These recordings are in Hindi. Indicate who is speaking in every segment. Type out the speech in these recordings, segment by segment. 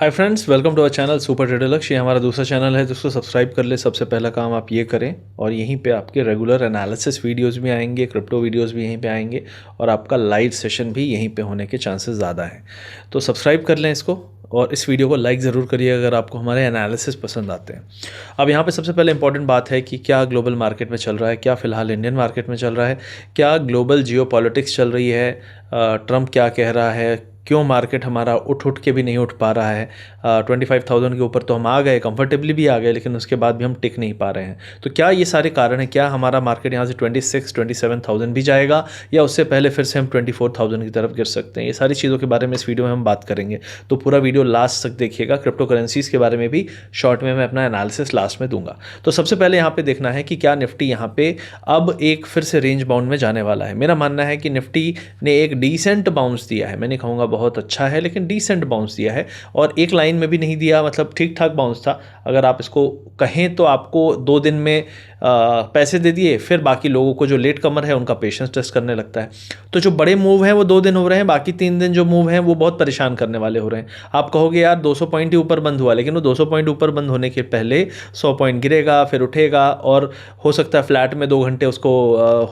Speaker 1: Hi friends, welcome to our channel super trader Lakshya. ये हमारा दूसरा चैनल है जिसको सब्सक्राइब कर ले। सबसे पहला काम आप ये करें और यहीं पे आपके रेगुलर एनालिसिस वीडियोस भी आएंगे, क्रिप्टो वीडियोस भी यहीं पे आएंगे और आपका लाइव सेशन भी यहीं पे होने के चांसेस ज़्यादा हैं। तो सब्सक्राइब कर लें इसको और इस वीडियो को लाइक ज़रूर करिए अगर आपको हमारे एनालिसिस पसंद आते हैं। अब यहाँ पे सबसे पहले इंपॉर्टेंट बात है कि क्या ग्लोबल मार्केट में चल रहा है, क्या फ़िलहाल इंडियन मार्केट में चल रहा है, क्या ग्लोबल जियोपॉलिटिक्स चल रही है, ट्रम्प क्या कह रहा है, क्यों मार्केट हमारा उठ उठ के भी नहीं उठ पा रहा है। 25,000 के ऊपर तो हम आ गए, कंफर्टेबली भी आ गए, लेकिन उसके बाद भी हम टिक नहीं पा रहे हैं। तो क्या ये सारे कारण हैं? क्या हमारा मार्केट यहाँ से 27,000 भी जाएगा या उससे पहले फिर से हम 24,000 की तरफ गिर सकते हैं? ये सारी चीज़ों के बारे में इस वीडियो में हम बात करेंगे, तो पूरा वीडियो लास्ट तक देखिएगा। क्रिप्टो करेंसीज़ के बारे में भी शॉर्ट में मैं अपना एनालिसिस लास्ट में दूंगा। तो सबसे पहले यहाँ पे देखना है कि क्या निफ्टी यहाँ पे अब एक फिर से रेंज बाउंड में जाने वाला है। मेरा मानना है कि निफ्टी ने एक डिसेंट बाउंस दिया है, मैं नहीं कहूँगा बहुत अच्छा है, लेकिन डिसेंट बाउंस दिया है और एक लाइन में भी नहीं दिया, मतलब ठीक ठाक बाउंस था। अगर आप इसको कहें तो आपको 2 दिन में पैसे दे दिए, फिर बाकी लोगों को जो लेट कमर है उनका पेशेंस टेस्ट करने लगता है। तो जो बड़े मूव हैं वो 2 दिन हो रहे हैं, बाकी 3 दिन जो मूव हैं वो बहुत परेशान करने वाले हो रहे हैं। आप कहोगे यार 200 पॉइंट ही ऊपर बंद हुआ, लेकिन वो 200 पॉइंट ऊपर बंद होने के पहले 100 पॉइंट गिरेगा, फिर उठेगा और हो सकता है फ्लैट में 2 घंटे उसको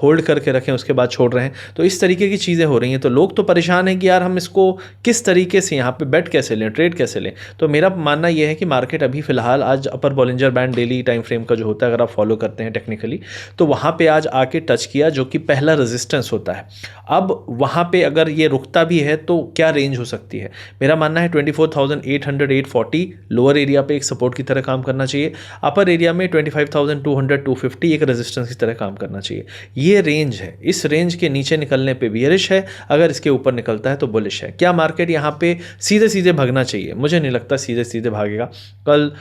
Speaker 1: होल्ड करके रखें, उसके बाद छोड़ रहे हैं। तो इस तरीके की चीज़ें हो रही हैं। तो लोग तो परेशान हैं कि यार हम इसको किस तरीके से यहाँ पे बेट कैसे लें, ट्रेड कैसे लें। तो मेरा मानना यह है कि मार्केट अभी फिलहाल आज अपर Bollinger band daily time frame का जो होता है, अगर आप फॉलो करते हैं टेक्निकली, तो वहाँ पे आज आके टच किया, जो कि पहला रेजिस्टेंस होता है। अब वहाँ पे अगर ये रुकता भी है तो क्या रेंज हो सकती है? मेरा मानना है 24,800 840 लोअर एरिया पे एक सपोर्ट की तरह काम करना चाहिए। अपर एरिया में 25,200 250 एक रेजिस्टेंस की तरह काम करना चाहिए। ये रेंज है, इस रेंज के नीचे निकलने पे बियरिश है, अगर इसके ऊपर निकलता है तो बुलिश है। क्या मार्केट यहाँ पे सीधे सीधे भागना चाहिए? मुझे नहीं लगता सीधे सीधे भागेगा। कल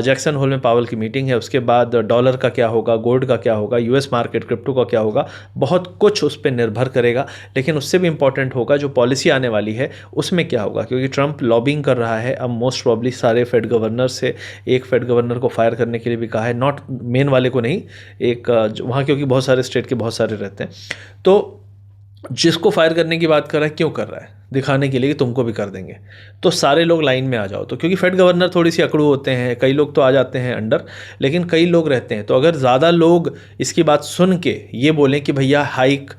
Speaker 1: जैक्सन होल में पावल की मीटिंग है, उसके बाद डॉलर का क्या होगा, गोल्ड का क्या होगा, यूएस मार्केट क्रिप्टो का क्या होगा, बहुत कुछ उस पर निर्भर करेगा। लेकिन उससे भी इंपॉर्टेंट होगा जो पॉलिसी आने वाली है उसमें क्या होगा, क्योंकि ट्रंप लॉबिंग कर रहा है। अब मोस्ट प्रॉब्ली सारे फेड गवर्नर से एक फेड गवर्नर को फायर करने के लिए भी कहा है, नॉट मेन वाले को नहीं, एक वहाँ, क्योंकि बहुत सारे स्टेट के बहुत सारे रहते हैं। तो जिसको फायर करने की बात कर रहा है, क्यों कर रहा है? दिखाने के लिए कि तुमको भी कर देंगे, तो सारे लोग लाइन में आ जाओ। तो क्योंकि फेड गवर्नर थोड़ी सी अकड़ू होते हैं, कई लोग तो आ जाते हैं अंडर, लेकिन कई लोग रहते हैं। तो अगर ज़्यादा लोग इसकी बात सुन के ये बोलें कि भैया हाइक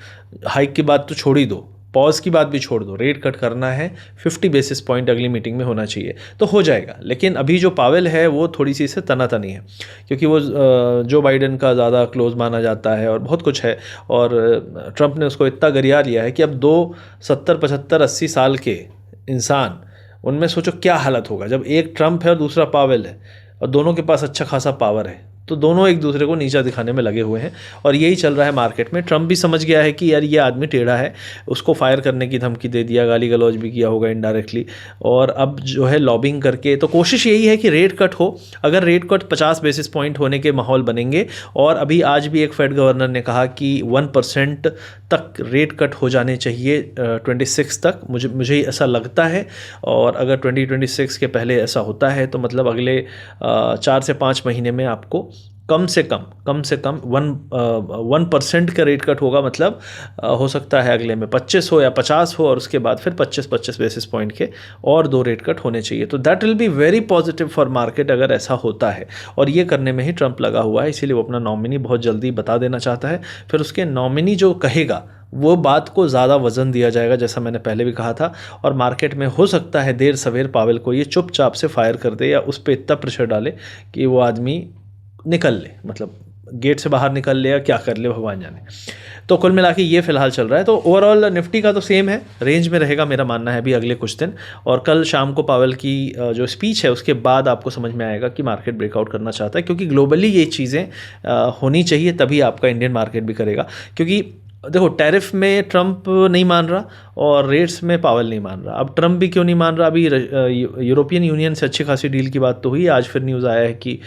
Speaker 1: की बात तो छोड़ ही दो, पॉज की बात भी छोड़ दो, रेट कट करना है, 50 बेसिस पॉइंट अगली मीटिंग में होना चाहिए, तो हो जाएगा। लेकिन अभी जो पावेल है वो थोड़ी सी इससे तनातनी है, क्योंकि वो जो बाइडन का ज़्यादा क्लोज माना जाता है और बहुत कुछ है, और ट्रंप ने उसको इतना गरिया लिया है कि अब 70 75 80 साल के इंसान, उनमें सोचो क्या हालत होगा जब एक ट्रंप है और दूसरा पावेल है और दोनों के पास अच्छा खासा पावर है, तो दोनों एक दूसरे को नीचा दिखाने में लगे हुए हैं। और यही चल रहा है मार्केट में। ट्रंप भी समझ गया है कि यार ये आदमी टेढ़ा है, उसको फायर करने की धमकी दे दिया, गाली गलौज भी किया होगा इनडायरेक्टली, और अब जो है लॉबिंग करके, तो कोशिश यही है कि रेट कट हो। अगर रेट कट 50 बेसिस पॉइंट होने के माहौल बनेंगे, और अभी आज भी एक फेड गवर्नर ने कहा कि 1% तक रेट कट हो जाने चाहिए 26 तक, मुझे ऐसा लगता है। और अगर 2026 के पहले ऐसा होता है तो मतलब अगले 4 से 5 महीने में आपको कम से कम 1% का रेट कट होगा। मतलब हो सकता है अगले में 25 हो या 50 हो, और उसके बाद फिर 25 बेसिस पॉइंट के और 2 रेट कट होने चाहिए। तो that will be very positive for market अगर ऐसा होता है। और ये करने में ही ट्रंप लगा हुआ है, इसीलिए वो अपना नॉमिनी बहुत जल्दी बता देना चाहता है। फिर उसके नॉमिनी जो कहेगा वो बात को ज़्यादा वजन दिया जाएगा, जैसा मैंने पहले भी कहा था। और मार्केट में हो सकता है देर सवेर पावेल को ये चुपचाप से फायर कर दे, या उस पर इतना प्रेशर डाले कि वो आदमी निकल ले, मतलब गेट से बाहर निकल ले, या क्या कर ले भगवान जाने। तो कुल मिला के ये फिलहाल चल रहा है। तो ओवरऑल निफ्टी का तो सेम है, रेंज में रहेगा मेरा मानना है अभी अगले कुछ दिन। और कल शाम को पावेल की जो स्पीच है उसके बाद आपको समझ में आएगा कि मार्केट ब्रेकआउट करना चाहता है, क्योंकि ग्लोबली ये चीज़ें होनी चाहिए, तभी आपका इंडियन मार्केट भी करेगा। क्योंकि देखो, टैरिफ में ट्रंप नहीं मान रहा और रेट्स में पावेल नहीं मान रहा। अब ट्रंप भी क्यों नहीं मान रहा? अभी यूरोपियन यूनियन से अच्छी खासी डील की बात तो हुई, आज फिर न्यूज़ आया है कि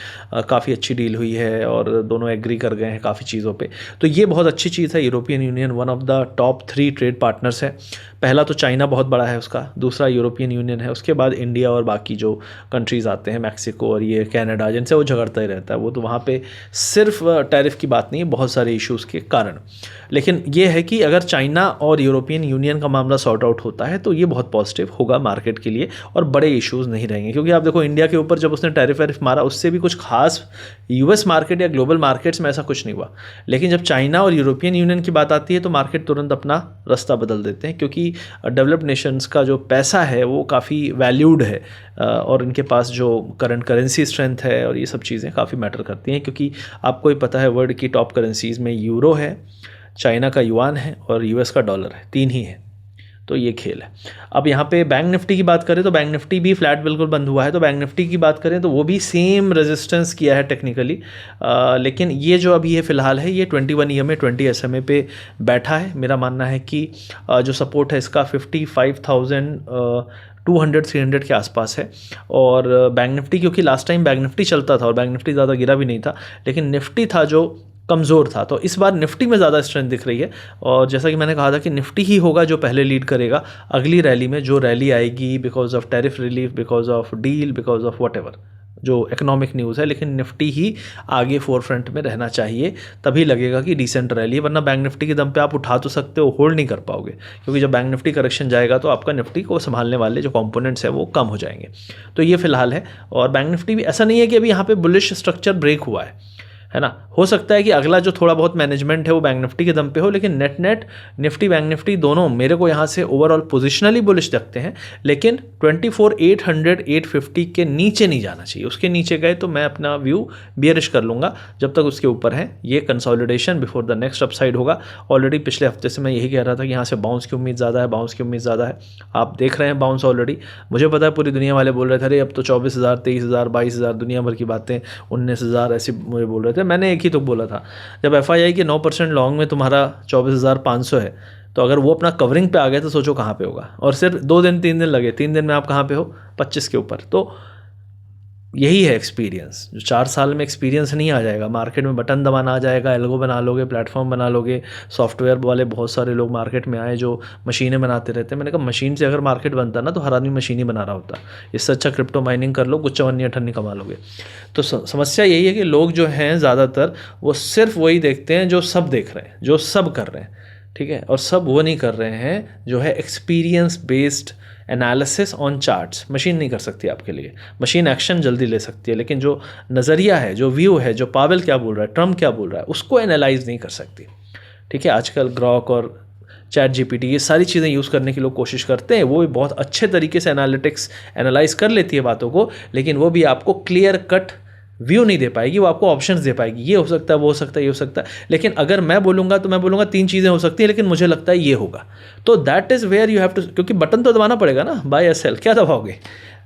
Speaker 1: काफ़ी अच्छी डील हुई है और दोनों एग्री कर गए हैं काफ़ी चीज़ों पे। तो ये बहुत अच्छी चीज़ है। European union one of the top 3 trade partners है। पहला तो चाइना बहुत बड़ा है उसका, दूसरा यूरोपियन यूनियन है, उसके बाद इंडिया और बाकी जो कंट्रीज़ आते हैं, मैक्सिको और ये कनाडा, जिनसे वो झगड़ता ही रहता है। वो तो वहाँ पे सिर्फ टैरिफ की बात नहीं है, बहुत सारे इश्यूज़ के कारण। लेकिन ये है कि अगर चाइना और यूरोपियन यूनियन का मामला सॉर्ट आउट होता है तो ये बहुत पॉजिटिव होगा मार्केट के लिए और बड़े इश्यूज़ नहीं रहेंगे। क्योंकि आप देखो इंडिया के ऊपर जब उसने टैरिफ वैरिफ मारा उससे भी कुछ खास यूएस मार्केट या ग्लोबल मार्केट्स में ऐसा कुछ नहीं हुआ, लेकिन जब चाइना और यूरोपियन यूनियन की बात आती है तो मार्केट तुरंत अपना रास्ता बदल देते हैं, क्योंकि डेवलप्ड नेशंस का जो पैसा है वो काफ़ी वैल्यूड है और इनके पास जो करंट करेंसी स्ट्रेंथ है और ये सब चीज़ें काफ़ी मैटर करती हैं। क्योंकि आपको ही पता है वर्ल्ड की टॉप करेंसीज़ में यूरो है, चाइना का युआन है और यूएस का डॉलर है, 3 ही है। तो ये खेल है। अब यहाँ पे बैंक निफ्टी की बात करें तो बैंक निफ्टी भी फ्लैट बिल्कुल बंद हुआ है। तो बैंक निफ्टी की बात करें तो वो भी सेम रेजिस्टेंस किया है टेक्निकली, लेकिन ये जो अभी है फ़िलहाल है ये 21 EMA 20 SMA पे बैठा है। मेरा मानना है कि जो सपोर्ट है इसका 55,200-300 के आसपास है। और बैंक निफ्टी, क्योंकि लास्ट टाइम बैंक निफ्टी चलता था और बैंक निफ्टी ज़्यादा गिरा भी नहीं था, लेकिन निफ्टी था जो कमज़ोर था, तो इस बार निफ्टी में ज़्यादा स्ट्रेंथ दिख रही है। और जैसा कि मैंने कहा था कि निफ्टी ही होगा जो पहले लीड करेगा अगली रैली में, जो रैली आएगी because of tariff relief, because of deal, because of what ever जो इकोनॉमिक न्यूज़ है। लेकिन निफ्टी ही आगे फोरफ्रंट में रहना चाहिए, तभी लगेगा कि डिसेंट रैली है। वरना बैंक निफ्टी के दम पे आप उठा तो सकते हो, होल्ड नहीं कर पाओगे, क्योंकि जब बैंक निफ्टी करेक्शन जाएगा तो आपका निफ्टी को संभालने वाले जो कंपोनेंट्स हैं वो कम हो जाएंगे। तो ये फिलहाल है। और बैंक निफ्टी भी ऐसा नहीं है कि अभी यहाँ पे बुलिश स्ट्रक्चर ब्रेक हुआ है ना। हो सकता है कि अगला जो थोड़ा बहुत मैनेजमेंट है वो बैंक निफ्टी के दम पे हो, लेकिन net net Nifty bank Nifty दोनों मेरे को यहाँ से ओवरऑल पोजिशनली बुलिश लगते हैं। लेकिन 24,800-850 के नीचे नहीं जाना चाहिए। उसके नीचे गए तो मैं अपना व्यू बियरिश कर लूँगा। जब तक उसके ऊपर है ये consolidation before the next upside होगा। ऑलरेडी पिछले हफ्ते से मैं यही कह रहा था कि यहाँ से बाउंस की उम्मीद ज़्यादा है, बाउंस की उम्मीद ज़्यादा है। आप देख रहे हैं बाउंस ऑलरेडी। मुझे पता है पूरी दुनिया वाले बोल रहे थे अरे अब तो 24,000, 23,000, 22,000 दुनिया भर की बातें, 19,000 ऐसे मुझे बोल रहे थे। मैंने एक ही तो बोला था, जब FII के 9% लॉन्ग में तुम्हारा 24,500 है तो अगर वो अपना कवरिंग पे आ गया तो सोचो कहाँ पे होगा। और सिर्फ 2 दिन 3 दिन लगे, 3 दिन में आप कहाँ पे हो, 25 के ऊपर। तो यही है एक्सपीरियंस। जो 4 साल में एक्सपीरियंस नहीं आ जाएगा, मार्केट में बटन दबाना आ जाएगा, एल्गो बना लोगे, प्लेटफॉर्म बना लोगे। सॉफ्टवेयर वाले बहुत सारे लोग मार्केट में आए जो मशीनें बनाते रहते हैं। मैंने कहा मशीन से अगर मार्केट बनता ना तो हर आदमी मशीन ही बना रहा होता। इससे अच्छा क्रिप्टो माइनिंग कर लो, कुछ 54-58 कमा लोगे। तो समस्या यही है कि लोग जो हैं ज़्यादातर वो सिर्फ वही देखते हैं जो सब देख रहे हैं, जो सब कर रहे हैं, ठीक है। और सब वो नहीं कर रहे हैं जो है experience based analysis on charts. Machine नहीं कर सकती आपके लिए, मशीन एक्शन जल्दी ले सकती है, लेकिन जो नज़रिया है, जो व्यू है, जो पावेल क्या बोल रहा है, ट्रम्प क्या बोल रहा है, उसको एनालाइज नहीं कर सकती, ठीक है। आजकल ग्रॉक और चैट GPT ये सारी चीज़ें यूज़ करने की लोग कोशिश करते हैं। वो भी बहुत अच्छे तरीके से एनालिटिक्स एनालाइज कर लेती है बातों को, लेकिन वो भी आपको क्लियर कट व्यू नहीं दे पाएगी। वो आपको ऑप्शंस दे पाएगी, ये हो सकता है, वो हो सकता है, ये हो सकता है। लेकिन अगर मैं बोलूँगा तो मैं बोलूँगा 3 चीज़ें हो सकती हैं, लेकिन मुझे लगता है ये होगा। तो that is where you have to, क्योंकि बटन तो दबाना पड़ेगा ना, बाय या सेल। क्या दबाओगे,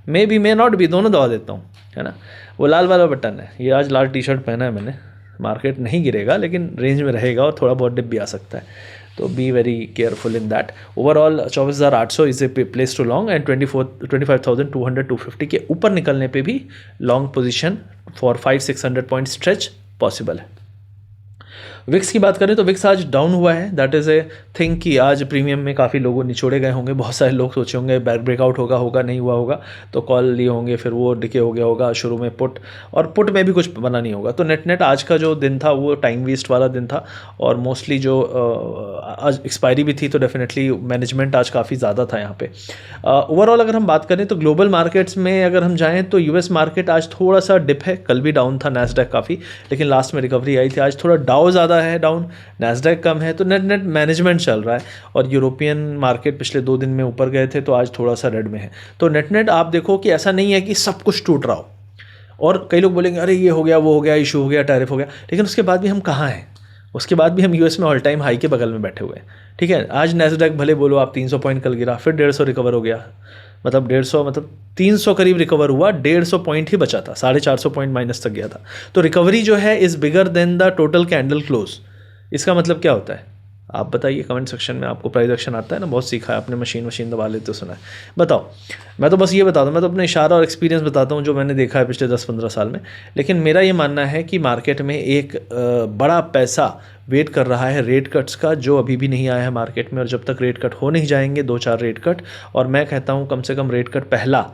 Speaker 1: may be may not be, दोनों दबा देता हूँ, है ना। वो लाल वाला बटन है, ये आज लाल टी-शर्ट पहना है मैंने। मार्केट नहीं गिरेगा लेकिन रेंज में रहेगा और थोड़ा बहुत डिप भी आ सकता है, तो be very careful in that. Overall 24,800 is a place to long and 25,200-250 के ऊपर निकलने पे भी long position for 500-600 point stretch possible है। विक्स की बात करें तो विक्स आज डाउन हुआ है। दैट इज़ ए थिंक कि आज प्रीमियम में काफ़ी लोगों निचोड़े गए होंगे। बहुत सारे लोग सोचे होंगे ब्रेकआउट होगा नहीं हुआ होगा तो कॉल लिए होंगे, फिर वो डिके हो गया होगा शुरू में पुट, और पुट में भी कुछ बना नहीं होगा। तो नेट आज का जो दिन था वो टाइम वेस्ट वाला दिन था। और मोस्टली जो आज एक्सपायरी भी थी तो डेफिनेटली मैनेजमेंट आज काफ़ी ज़्यादा था यहाँ पे। ओवरऑल अगर हम बात करें तो ग्लोबल मार्केट्स में अगर हम जाएँ तो US मार्केट आज थोड़ा सा डिप है। कल भी डाउन था नैस्डैक काफ़ी, लेकिन लास्ट में रिकवरी आई थी। आज थोड़ा डाउ ज़्यादा है डाउन, नैस्डैक कम है, तो नेट मैनेजमेंट चल रहा है। और यूरोपियन मार्केट पिछले 2 दिन में ऊपर गए थे तो आज थोड़ा सा रेड में है। तो नेट आप देखो कि ऐसा नहीं है कि सब कुछ टूट रहा हो। और कई लोग बोलेंगे अरे ये हो गया, वो हो गया, इशू हो गया, टैरिफ हो गया, लेकिन उसके बाद भी हम कहाँ हैं? उसके बाद भी हम US में ऑल टाइम हाई के बगल में बैठे हुए हैं, ठीक है। आज नैस्डैक भले बोलो आप 300 पॉइंट कल गिरा, फिर 150 रिकवर हो गया, मतलब 150 मतलब 300 करीब रिकवर हुआ, 150 पॉइंट ही बचा था, 450 पॉइंट माइनस तक गया था। तो रिकवरी जो है is bigger than the total candle close. इसका मतलब क्या होता है आप बताइए कमेंट सेक्शन में। आपको प्राइस एक्शन आता है ना, बहुत सीखा है आपने, मशीन दबा लेते हो, सुना है। बताओ, मैं तो बस ये बताता हूँ, मैं तो अपने इशारा और एक्सपीरियंस बताता हूँ जो मैंने देखा है पिछले 10-15 साल में। लेकिन मेरा ये मानना है कि मार्केट में एक बड़ा पैसा वेट कर रहा है रेट कट्स का, जो अभी भी नहीं आया है मार्केट में। और जब तक रेट कट हो नहीं जाएंगे, 2-4 रेट कट, और मैं कहता हूँ कम से कम रेट कट पहला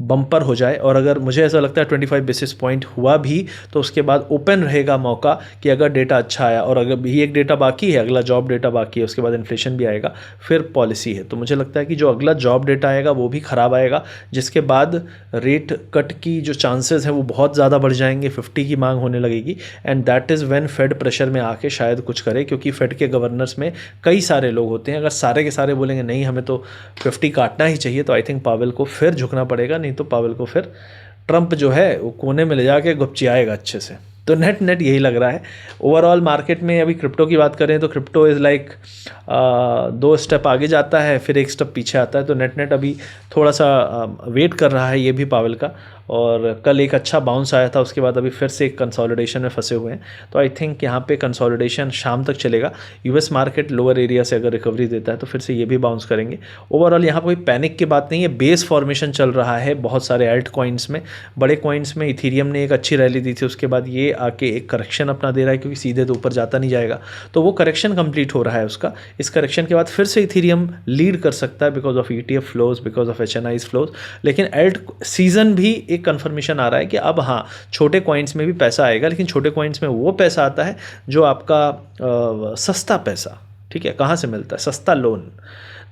Speaker 1: बम्पर हो जाए, और अगर मुझे ऐसा लगता है 25 बेसिस पॉइंट हुआ भी तो उसके बाद ओपन रहेगा मौका कि अगर डेटा अच्छा आया, और अगर भी एक डेटा बाकी है, अगला जॉब डेटा बाकी है, उसके बाद इन्फ्लेशन भी आएगा, फिर पॉलिसी है। तो मुझे लगता है कि जो अगला जॉब डेटा आएगा वो भी ख़राब आएगा, जिसके बाद रेट कट की जो चांसेस हैं वो बहुत ज़्यादा बढ़ जाएंगे, 50 की मांग होने लगेगी, and that is when Fed pressure में आके शायद कुछ करे, क्योंकि फेड के गवर्नर्स में कई सारे लोग होते हैं। अगर सारे के सारे बोलेंगे नहीं हमें तो 50 काटना ही चाहिए, तो आई थिंक पावेल को फिर झुकना पड़ेगा, नहीं तो पावेल को फिर ट्रंप जो है वो कोने में ले जाके गुपचियाएगा अच्छे से। तो नेट नेट यही लग रहा है। ओवरऑल मार्केट में अभी क्रिप्टो की बात करें तो क्रिप्टो इज़ लाइक 2 स्टेप आगे जाता है फिर 1 स्टेप पीछे आता है। तो नेट नेट अभी थोड़ा सा वेट कर रहा है ये भी पावेल का, और कल एक अच्छा बाउंस आया था, उसके बाद अभी फिर से एक कंसोलिडेशन में फंसे हुए हैं। तो आई थिंक यहाँ पे कंसोलिडेशन शाम तक चलेगा। यूएस मार्केट लोअर एरिया से अगर रिकवरी देता है तो फिर से ये भी बाउंस करेंगे। ओवरऑल यहाँ कोई पैनिक की बात नहीं है, बेस फॉर्मेशन चल रहा है बहुत सारे एल्ट कॉइन्स में। बड़े कॉइन्स में इथीरियम ने एक अच्छी रैली दी थी, उसके बाद ये आके एक करेक्शन अपना दे रहा है, क्योंकि सीधे तो ऊपर जाता नहीं जाएगा, तो वो करेक्शन कंप्लीट हो रहा है उसका। इस करेक्शन के बाद फिर से इथीरियम लीड कर सकता है because of ETF flows, because of HNIs flows. लेकिन एल्ट सीजन भी एक कंफर्मेशन आ रहा है कि अब हाँ छोटे कॉइन्स में भी पैसा आएगा, लेकिन छोटे कॉइन्स में वो पैसा आता है जो आपका सस्ता पैसा, ठीक है, कहाँ से मिलता है, सस्ता लोन।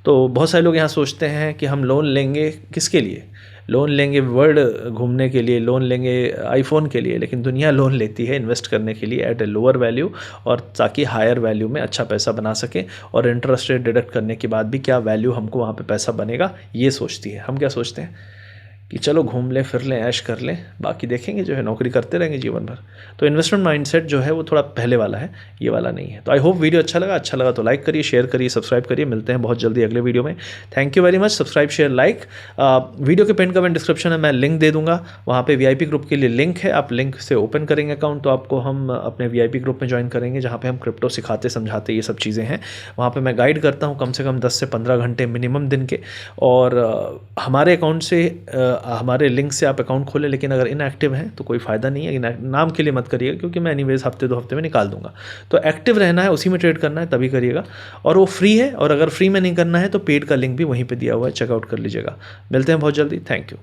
Speaker 1: तो बहुत सारे लोग यहाँ सोचते हैं कि हम लोन लेंगे किसके लिए, लोन लेंगे वर्ल्ड घूमने के लिए, लोन लेंगे आईफोन के लिए, लेकिन दुनिया लोन लेती है इन्वेस्ट करने के लिए एट ए लोअर वैल्यू, और ताकि हायर वैल्यू में अच्छा पैसा बना सके, और इंटरेस्ट रेट डिडक्ट करने के बाद भी क्या वैल्यू हमको वहाँ पे पैसा बनेगा ये सोचती है। हम क्या सोचते हैं कि चलो घूम लें फिर लें ऐश कर लें, बाकी देखेंगे, जो है नौकरी करते रहेंगे जीवन भर। तो इन्वेस्टमेंट माइंडसेट जो है वो थोड़ा पहले वाला है, ये वाला नहीं है। तो आई होप वीडियो अच्छा लगा तो लाइक करिए, शेयर करिए, सब्सक्राइब करिए। मिलते हैं बहुत जल्दी अगले वीडियो में। Thank you very much. Subscribe share like. Video के पिन कमेंट डिस्क्रिप्शन में मैं लिंक दे दूंगा, वहाँ पे VIP ग्रुप के लिए लिंक है, आप लिंक से ओपन करेंगे अकाउंट तो आपको हम अपने VIP ग्रुप में ज्वाइन करेंगे, जहाँ पे हम क्रिप्टो सिखाते समझाते ये सब चीज़ें हैं। वहाँ पे मैं गाइड करता हूँ कम से कम 10 से 15 घंटे मिनिमम दिन के, और हमारे अकाउंट से हमारे लिंक से आप अकाउंट खोलें, लेकिन अगर इनएक्टिव हैं तो कोई फ़ायदा नहीं है। नाम के लिए मत करिएगा, क्योंकि मैं एनीवेज हफ्ते 2 हफ्ते में निकाल दूंगा। तो एक्टिव रहना है, उसी में ट्रेड करना है, तभी करिएगा, और वो फ्री है। और अगर फ्री में नहीं करना है तो पेड का लिंक भी वहीं पे दिया हुआ है, चेकआउट कर लीजिएगा। मिलते हैं बहुत जल्दी। Thank you.